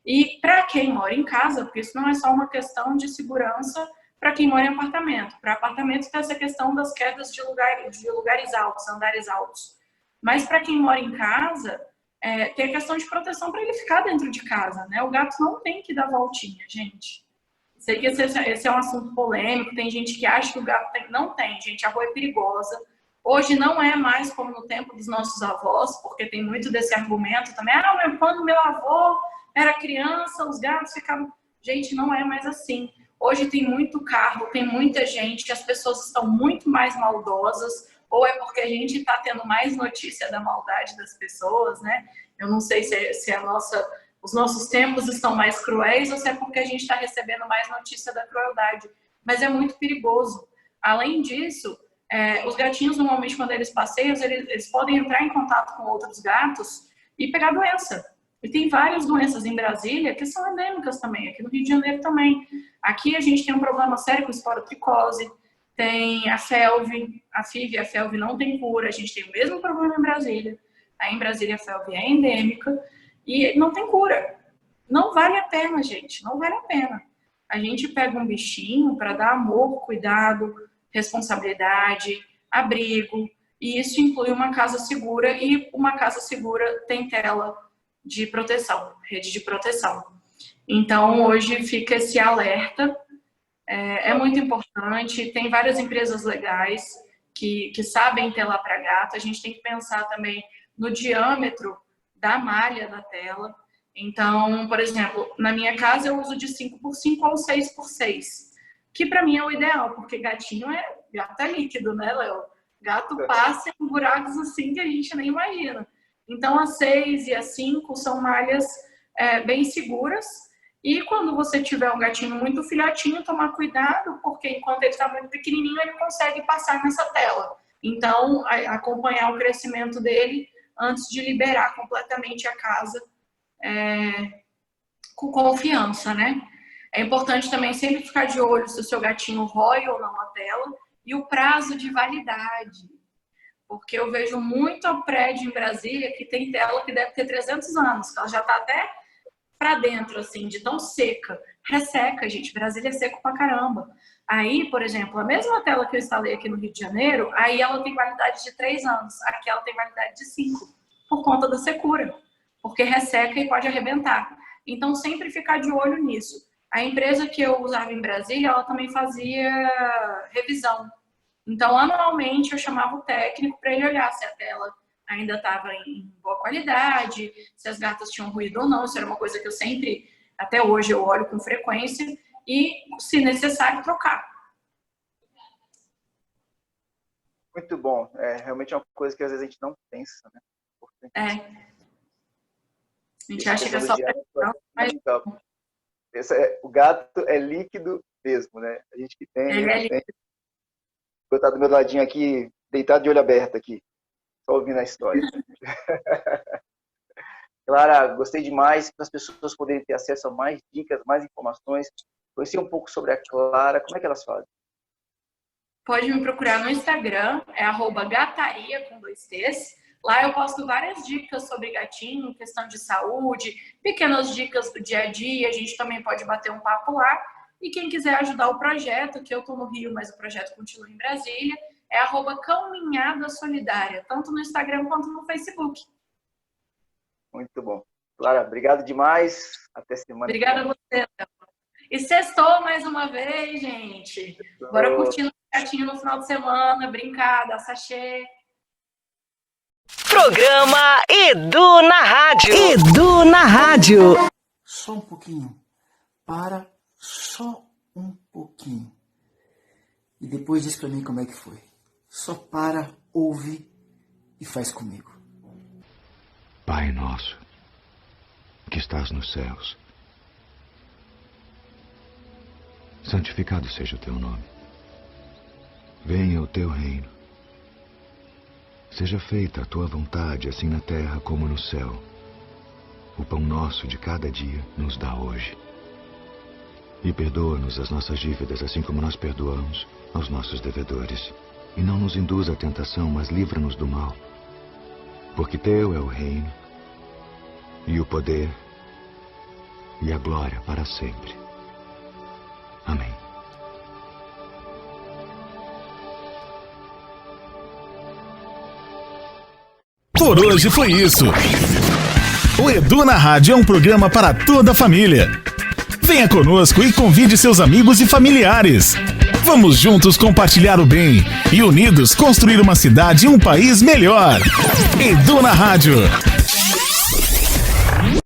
E para quem mora em casa, porque isso não é só uma questão de segurança para quem mora em apartamento. Para apartamentos tem essa questão das quedas de lugares altos, andares altos. Mas para quem mora em casa, tem a questão de proteção para ele ficar dentro de casa, né? O gato não tem que dar voltinha, gente. Sei que esse é um assunto polêmico, tem gente que acha que o gato tem. Não tem, gente, a rua é perigosa. Hoje não é mais como no tempo dos nossos avós, porque tem muito desse argumento também. Quando meu avô era criança, os gatos ficavam... Gente, não é mais assim. Hoje tem muito carro, tem muita gente, as pessoas estão muito mais maldosas, ou é porque a gente está tendo mais notícia da maldade das pessoas, né? Eu não sei se os nossos tempos estão mais cruéis ou se é porque a gente está recebendo mais notícia da crueldade. Mas é muito perigoso. Além disso, os gatinhos, normalmente, quando eles passeiam, eles podem entrar em contato com outros gatos e pegar doença. E tem várias doenças em Brasília que são endêmicas também, aqui no Rio de Janeiro também. Aqui a gente tem um problema sério com esporotricose, tem a FeLV, a FIV e a FeLV não tem cura, a gente tem o mesmo problema em Brasília. Aí em Brasília a FeLV é endêmica e não tem cura. Não vale a pena, gente, não vale a pena. a gente pega um bichinho para dar amor, cuidado, responsabilidade, abrigo, e isso inclui uma casa segura, e uma casa segura tem tela de proteção, rede de proteção. Então, hoje fica esse alerta, é muito importante, tem várias empresas legais que sabem telar para gato, a gente tem que pensar também no diâmetro da malha da tela. Então, por exemplo, na minha casa eu uso de 5x5 ou 6x6, que para mim é o ideal, porque gato é líquido, né, Léo? Gato passa em buracos assim que a gente nem imagina. Então, a 6 e a 5 são malhas bem seguras. E quando você tiver um gatinho muito filhotinho, tomar cuidado, porque enquanto ele está muito pequenininho, ele consegue passar nessa tela. Então, acompanhar o crescimento dele antes de liberar completamente a casa com confiança, né? É importante também sempre ficar de olho se o seu gatinho rói ou não a tela e o prazo de validade. Porque eu vejo muito prédio em Brasília que tem tela que deve ter 300 anos, que ela já está até para dentro, assim, de tão seca. Resseca, gente. Brasília é seco pra caramba. Aí, por exemplo, a mesma tela que eu instalei aqui no Rio de Janeiro, aí ela tem validade de 3 anos. Aqui ela tem validade de 5, por conta da secura. Porque resseca e pode arrebentar. Então, sempre ficar de olho nisso. A empresa que eu usava em Brasília, ela também fazia revisão. Então, anualmente, eu chamava o técnico para ele olhar se a tela ainda estava em boa qualidade, se as gatas tinham ruído ou não. Isso era uma coisa que eu sempre, até hoje, eu olho com frequência e, se necessário, trocar. Muito bom. Realmente é uma coisa que às vezes a gente não pensa, né? A gente acha que é só pressão, mas... O gato é líquido mesmo, né? A gente que tem... Ele é líquido. Eu estou do meu ladinho aqui, deitado de olho aberto aqui. Só ouvindo a história. Clara, gostei demais, para as pessoas poderem ter acesso a mais dicas, mais informações, conhecer um pouco sobre a Clara, como é que elas fazem? Pode me procurar no Instagram, é @gataria com 2 T's. Lá eu posto várias dicas sobre gatinho, questão de saúde, pequenas dicas do dia a dia, a gente também pode bater um papo lá. E quem quiser ajudar o projeto, que eu estou no Rio, mas o projeto continua em Brasília, é @Caminhada Solidária, tanto no Instagram quanto no Facebook. Muito bom. Clara, obrigado demais. Até semana. Obrigada a você. E sextou mais uma vez, gente. Bora curtindo o gatinho no final de semana, brincar, dar sachê. Programa Edu na Rádio. Edu na Rádio. Só um pouquinho. Para só um pouquinho. E depois diz pra mim como é que foi. Só para, ouve e faz comigo. Pai nosso, que estás nos céus, santificado seja o teu nome. Venha o teu reino. Seja feita a tua vontade, assim na terra como no céu. O pão nosso de cada dia nos dá hoje. E perdoa-nos as nossas dívidas, assim como nós perdoamos aos nossos devedores. E não nos induza à tentação, mas livra-nos do mal. Porque teu é o reino, e o poder, e a glória para sempre. Amém. Por hoje foi isso. O Edu na Rádio é um programa para toda a família. Venha conosco e convide seus amigos e familiares. Vamos juntos compartilhar o bem e unidos construir uma cidade e um país melhor. Edu na Rádio.